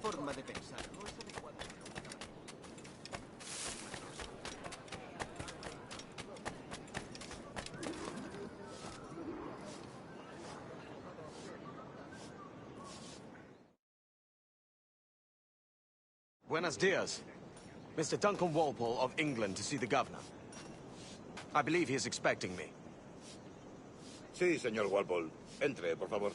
forma de pensar no es adecuada. Buenos dias. Mr. Duncan Walpole of England to see the governor. I believe he is expecting me. Sí, señor Walpole. Entre, por favor.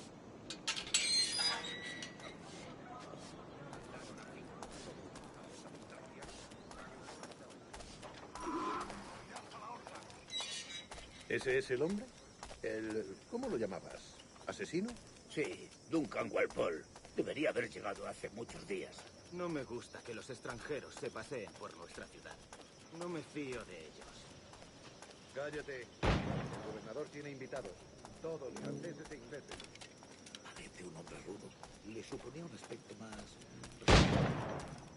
¿Ese es el hombre? ¿Cómo lo llamabas? ¿Asesino? Sí, Duncan Walpole. Debería haber llegado hace muchos días. No me gusta que los extranjeros se paseen por nuestra ciudad. No me fío de ellos. Cállate. El gobernador tiene invitados. Todos franceses e ingleses. Parece un hombre rudo. Le suponía un aspecto más...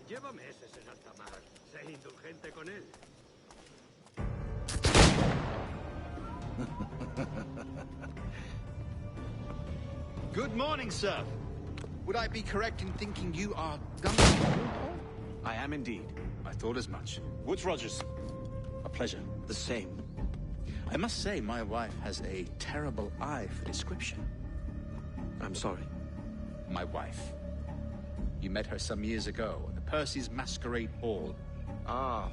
Lleva meses en alta mar. Sé indulgente con él. Good morning, sir. Would I be correct in thinking you are Duncan? I am indeed. I thought as much. Woods Rogers. A pleasure. The same. I must say, my wife has a terrible eye for description. I'm sorry. My wife. You met her some years ago at the Percy's Masquerade Ball. Ah,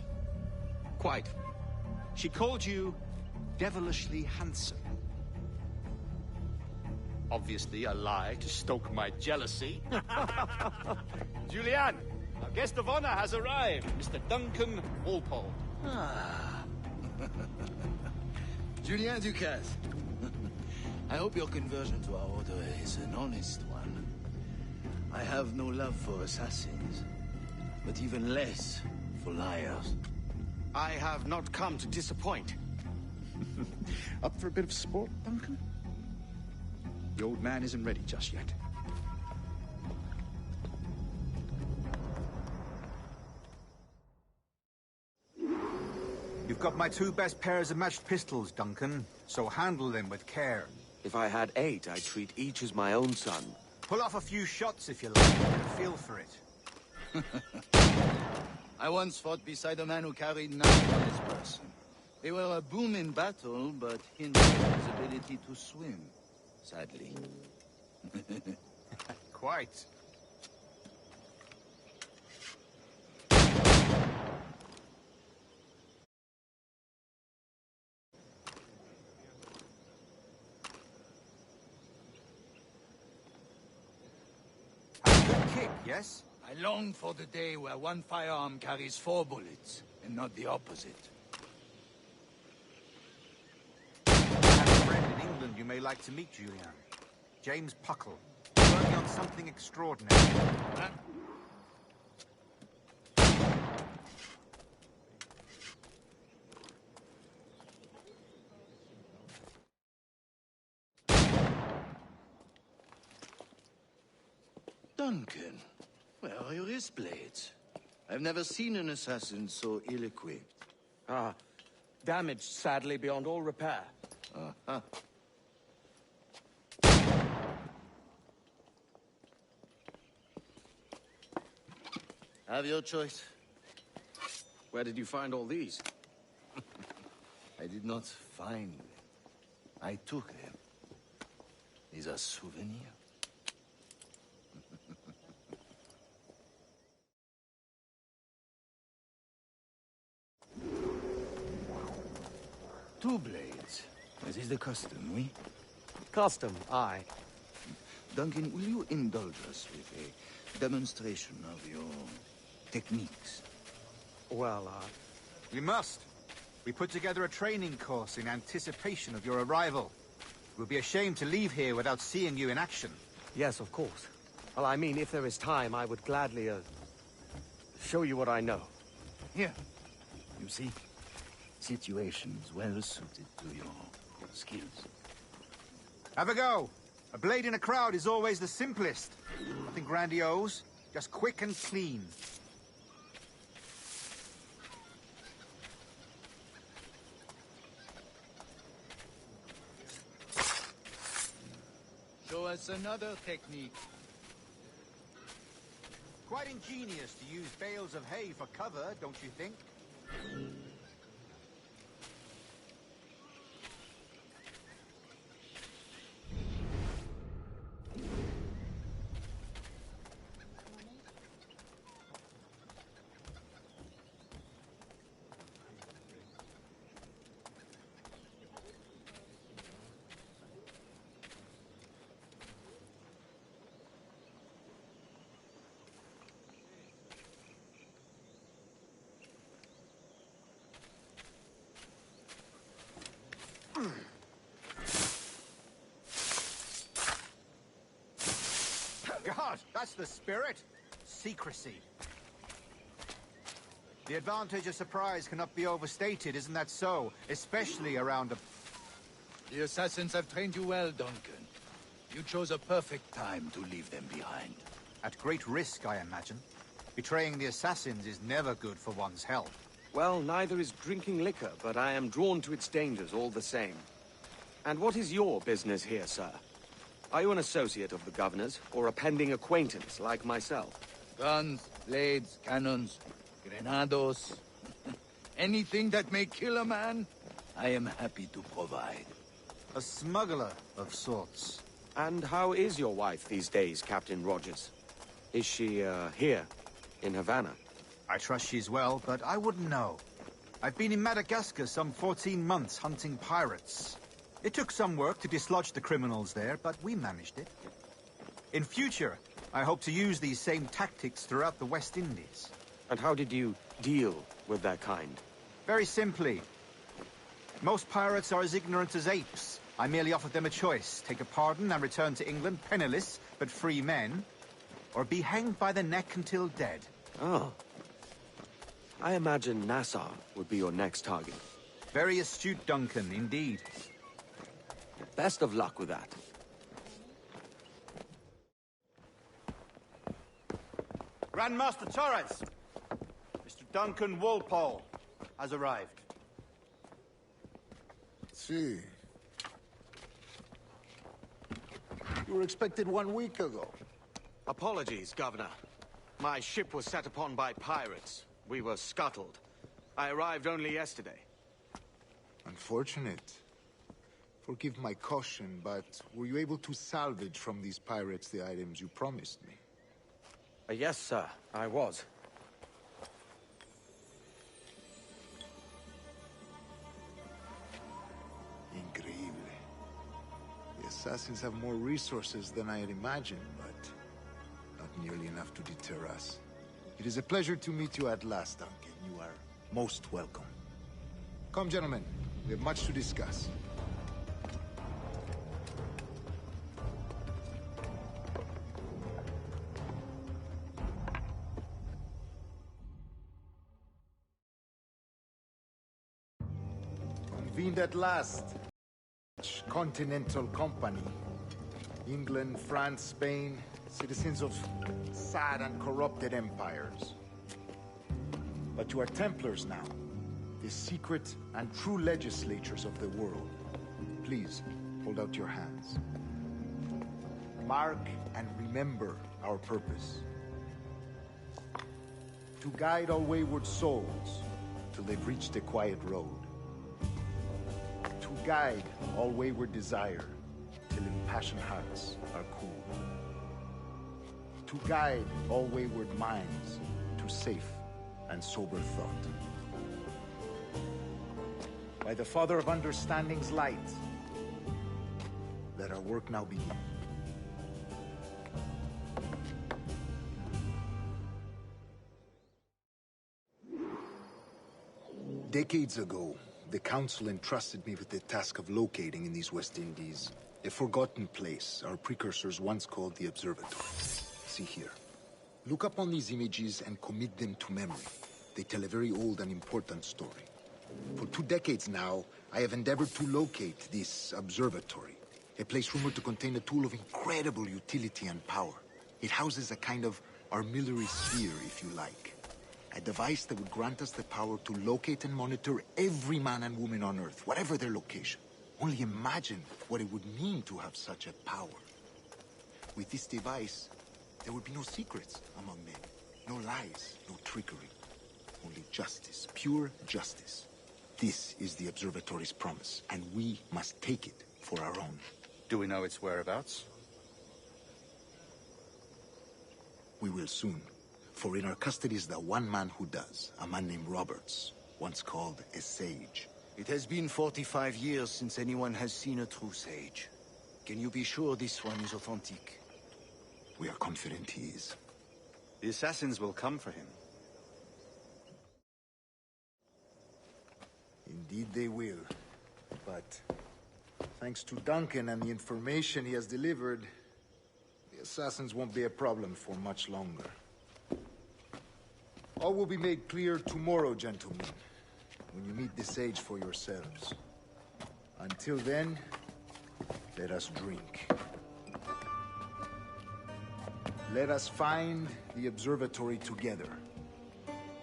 quite. She called you devilishly handsome. Obviously a lie to stoke my jealousy. Julianne, our guest of honor has arrived, Mr. Duncan Walpole. Ah. Julien Ducasse. I hope your conversion to our order is an honest one. I have no love for assassins, but even less for liars. I have not come to disappoint. Up for a bit of sport, Duncan? The old man isn't ready just yet. You've got my 2 best pairs of matched pistols, Duncan, so handle them with care. If I had 8, I'd treat each as my own son. Pull off a few shots if you like, get a feel for it. I once fought beside a man who carried 9 on his person. They were a boom in battle, but hindered his ability to swim, sadly. Quite. A good kick, yes? I long for the day where one firearm carries 4 bullets, and not the opposite. I have a friend in England you may like to meet, Julian. James Puckle. Working on something extraordinary. Huh? Duncan, where are your wrist blades? I've never seen an assassin so ill-equipped. Ah, damaged sadly beyond all repair. Uh-huh. Have your choice. Where did you find all these? I did not find them. I took them. These are souvenirs. Two blades. As is the custom, oui? Custom, aye. Duncan, will you indulge us with a demonstration of your techniques? Well, We must. We put together a training course in anticipation of your arrival. It would be a shame to leave here without seeing you in action. yes, of course. Well, I mean, if there is time, I would gladly, show you what I know. Here. You see? Situations well suited to your skills. Have a go. A blade in a crowd is always the simplest. Nothing grandiose, just quick and clean. Show us another technique. quite ingenious to use bales of hay for cover, don't you think? God, that's the spirit. Secrecy. The advantage of surprise cannot be overstated, isn't that so? Especially around a... The assassins have trained you well, Duncan. You chose a perfect time to leave them behind. At great risk, I imagine. Betraying the assassins is never good for one's health. Well, neither is drinking liquor, but I am drawn to its dangers all the same. And what is your business here, sir? Are you an associate of the governor's, or a pending acquaintance like myself? Guns, blades, cannons, grenados. Anything that may kill a man, I am happy to provide. A smuggler of sorts. And how is your wife these days, Captain Rogers? Is she, here, in Havana? I trust she's well, but I wouldn't know. I've been in Madagascar some 14 months hunting pirates. It took some work to dislodge the criminals there, but we managed it. In future, I hope to use these same tactics throughout the West Indies. And how did you deal with that kind? Very simply. Most pirates are as ignorant as apes. I merely offered them a choice. Take a pardon and return to England penniless, but free men. Or be hanged by the neck until dead. Oh. I imagine Nassau would be your next target. Very astute, Duncan, indeed. Best of luck with that. Grandmaster Torres! Mr. Duncan Walpole has arrived. See. You were expected 1 week ago. Apologies, Governor. My ship was set upon by pirates. We were scuttled. I arrived only yesterday. Unfortunate. Forgive my caution, but were you able to salvage from these pirates the items you promised me? Yes, sir, I was. Increíble. The assassins have more resources than I had imagined, but not nearly enough to deter us. It is a pleasure to meet you at last, Duncan. You are most welcome. Come, gentlemen. We have much to discuss. Convened at last. Continental Company. England, France, Spain, citizens of sad and corrupted empires. But you are Templars now, the secret and true legislators of the world. Please, hold out your hands. Mark and remember our purpose. To guide all wayward souls till they've reached a quiet road. To guide all wayward desire till impassioned hearts are cool. To guide all wayward minds to safe and sober thought. By the Father of Understanding's light, let our work now begin. Decades ago, the Council entrusted me with the task of locating in these West Indies a forgotten place our precursors once called the Observatory. See here. Look upon these images and commit them to memory. They tell a very old and important story. For 2 decades now, I have endeavored to locate this observatory, a place rumored to contain a tool of incredible utility and power. It houses a kind of armillary sphere, if you like. A device that would grant us the power to locate and monitor every man and woman on Earth, whatever their location. Only imagine what it would mean to have such a power. With this device, there would be no secrets among men. No lies, no trickery. Only justice, pure justice. This is the Observatory's promise, and we must take it for our own. Do we know its whereabouts? We will soon. For in our custody is the one man who does, a man named Roberts, once called a sage. It has been 45 years since anyone has seen a true sage. Can you be sure this one is authentic? We are confident he is. The assassins will come for him. Indeed they will. But thanks to Duncan and the information he has delivered, the assassins won't be a problem for much longer. All will be made clear tomorrow, gentlemen, when you meet the sage for yourselves. Until then, let us drink. Let us find the observatory together.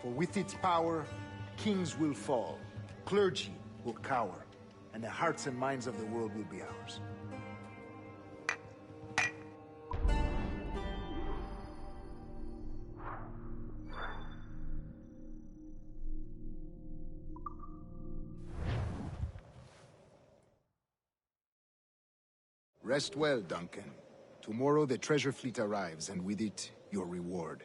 For with its power, kings will fall, clergy will cower, and the hearts and minds of the world will be ours. Rest well, Duncan. Tomorrow the treasure fleet arrives, and with it, your reward.